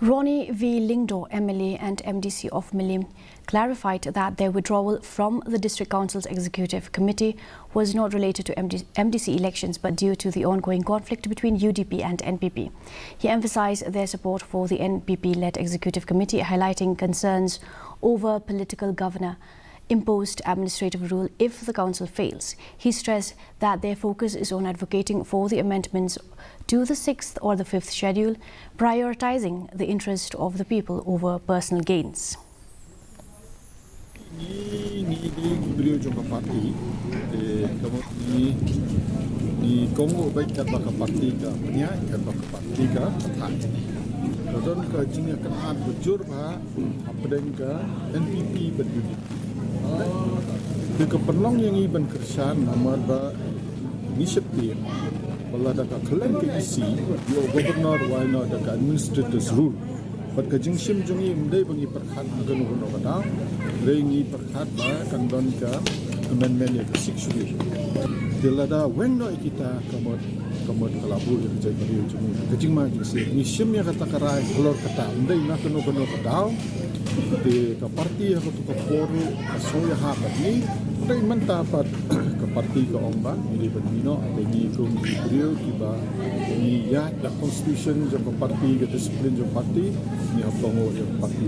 Ronnie v. Lyngdoh MLA and MDC of Milim clarified that their withdrawal from the District Council's Executive Committee was not related to MDC elections but due to the ongoing conflict between UDP and NPP. He emphasized their support for the NPP-led Executive Committee, highlighting concerns over political governor imposed administrative rule if the council fails. He stressed that their focus is on advocating for the amendments to the 6th or the 5th schedule, prioritizing the interest of the people over personal gains. Di keperluan yang iban kersan nama ba inisiatif bala da klan ke isi yo gubernur waina da administrators rule bat kajing sim jungi mdai bangi perkhat agan gono kada rengi perkhat ba kan don ka amendment ya sexually dilada wenno kita kamot kalabu yang jadi bari jungi kajing ma jisi ni sim ya kata karai kolor kata mdai na kono kada di ke parti yang tu ke poru soya hakat ni dai mentapat ke parti ke omba ini benino ada ni kum beliau tiba ni ya the constitution je parti ke disiplin je parti ni apa ngo je parti